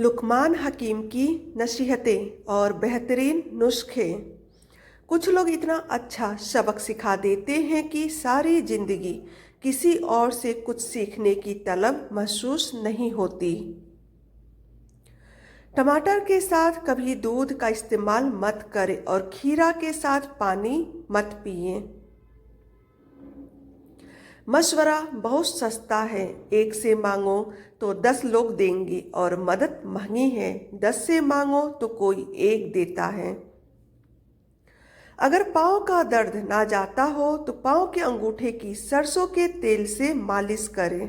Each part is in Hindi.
लुकमान हकीम की नसीहतें और बेहतरीन नुस्खे। कुछ लोग इतना अच्छा सबक सिखा देते हैं कि सारी जिंदगी किसी और से कुछ सीखने की तलब महसूस नहीं होती। टमाटर के साथ कभी दूध का इस्तेमाल मत करें और खीरा के साथ पानी मत पिएं। मशवरा बहुत सस्ता है, एक से मांगो तो 10 लोग देंगे और मदद महंगी है, 10 से मांगो तो कोई एक देता है। अगर पाँव का दर्द ना जाता हो तो पाँव के अंगूठे की सरसों के तेल से मालिश करें।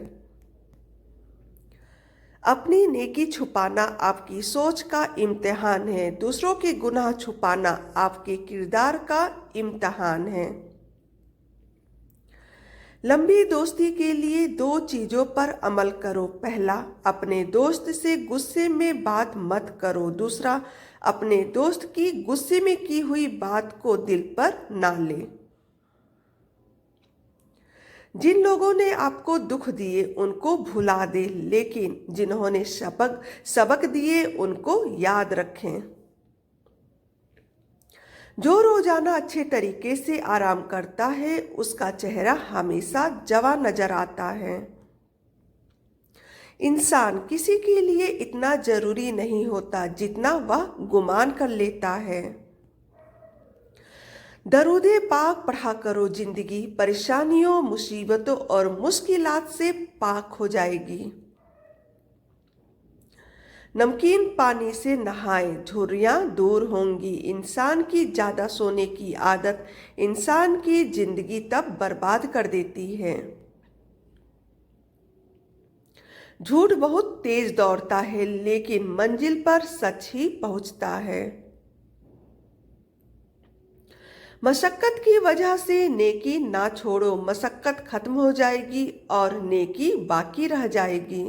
अपनी नेकी छुपाना आपकी सोच का इम्तिहान है, दूसरों के गुनाह छुपाना आपके किरदार का इम्तिहान है। लंबी दोस्ती के लिए 2 चीज़ों पर अमल करो। पहला, अपने दोस्त से गुस्से में बात मत करो। दूसरा, अपने दोस्त की गुस्से में की हुई बात को दिल पर ना ले। जिन लोगों ने आपको दुख दिए उनको भुला दे, लेकिन जिन्होंने सबक दिए उनको याद रखें। जो रोजाना अच्छे तरीके से आराम करता है उसका चेहरा हमेशा जवान नजर आता है। इंसान किसी के लिए इतना जरूरी नहीं होता जितना वह गुमान कर लेता है। दरूदे पाक पढ़ा करो, जिंदगी परेशानियों, मुसीबतों और मुश्किलात से पाक हो जाएगी। नमकीन पानी से नहाए, झुर्रियाँ दूर होंगी। इंसान की ज़्यादा सोने की आदत इंसान की जिंदगी तब बर्बाद कर देती है। झूठ बहुत तेज दौड़ता है लेकिन मंजिल पर सच ही पहुंचता है। मशक्कत की वजह से नेकी ना छोड़ो, मशक्कत खत्म हो जाएगी और नेकी बाकी रह जाएगी।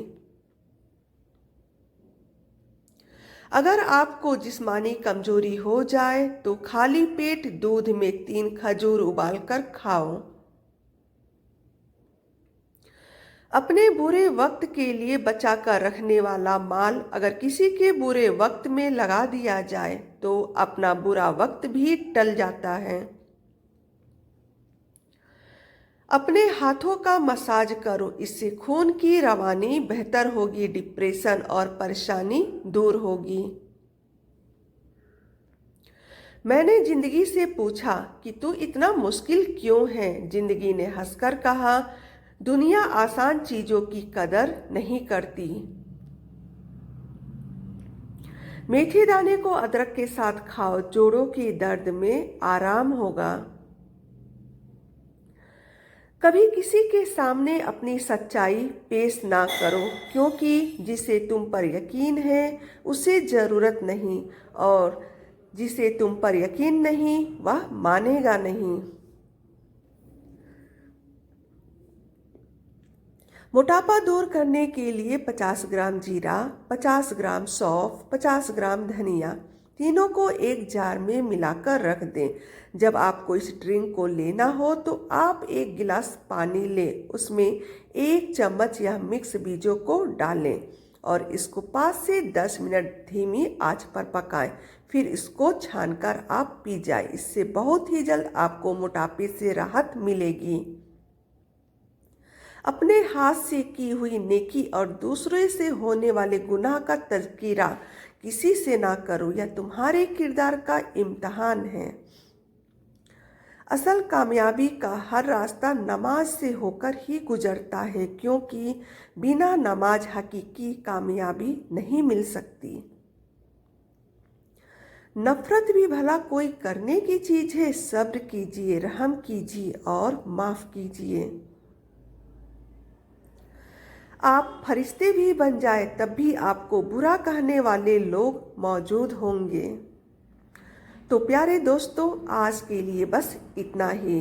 अगर आपको जिस्मानी कमजोरी हो जाए तो खाली पेट दूध में 3 खजूर उबालकर खाओ। अपने बुरे वक्त के लिए बचा कर रखने वाला माल अगर किसी के बुरे वक्त में लगा दिया जाए तो अपना बुरा वक्त भी टल जाता है। अपने हाथों का मसाज करो, इससे खून की रवानी बेहतर होगी, डिप्रेशन और परेशानी दूर होगी। मैंने जिंदगी से पूछा कि तू इतना मुश्किल क्यों है? जिंदगी ने हंसकर कहा, दुनिया आसान चीजों की कदर नहीं करती। मेथी दाने को अदरक के साथ खाओ, जोड़ों के दर्द में आराम होगा। कभी किसी के सामने अपनी सच्चाई पेश ना करो, क्योंकि जिसे तुम पर यकीन है उसे जरूरत नहीं, और जिसे तुम पर यकीन नहीं वह मानेगा नहीं। मोटापा दूर करने के लिए 50 ग्राम जीरा, 50 ग्राम सौंफ, 50 ग्राम धनिया, तीनों को एक जार में मिलाकर रख दें। जब आपको इस ड्रिंक को लेना हो तो आप 1 गिलास पानी लें, उसमें 1 चम्मच यह मिक्स बीजों को डालें और इसको 5 से 10 मिनट धीमी आंच पर पकाएं। फिर इसको छानकर आप पी जाए। इससे बहुत ही जल्द आपको मोटापे से राहत मिलेगी। अपने हाथ से की हुई नेकी और दूसरे से होने वाले गुनाह का तज़किरा किसी से ना करो, यह तुम्हारे किरदार का इम्तिहान है। असल कामयाबी का हर रास्ता नमाज से होकर ही गुजरता है, क्योंकि बिना नमाज हकीकी कामयाबी नहीं मिल सकती। नफरत भी भला कोई करने की चीज है? सब्र कीजिए, रहम कीजिए और माफ कीजिए। आप फरिश्ते भी बन जाए तब भी आपको बुरा कहने वाले लोग मौजूद होंगे। तो प्यारे दोस्तों, आज के लिए बस इतना ही।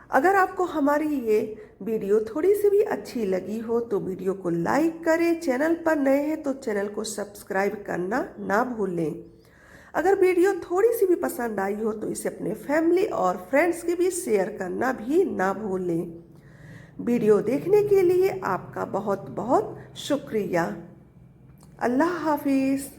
अगर आपको हमारी ये वीडियो थोड़ी सी भी अच्छी लगी हो तो वीडियो को लाइक करें, चैनल पर नए हैं तो चैनल को सब्सक्राइब करना ना भूलें। अगर वीडियो थोड़ी सी भी पसंद आई हो तो इसे अपने फैमिली और फ्रेंड्स के भी शेयर करना भी ना भूलें। वीडियो देखने के लिए आपका बहुत बहुत शुक्रिया। अल्लाह हाफिज़।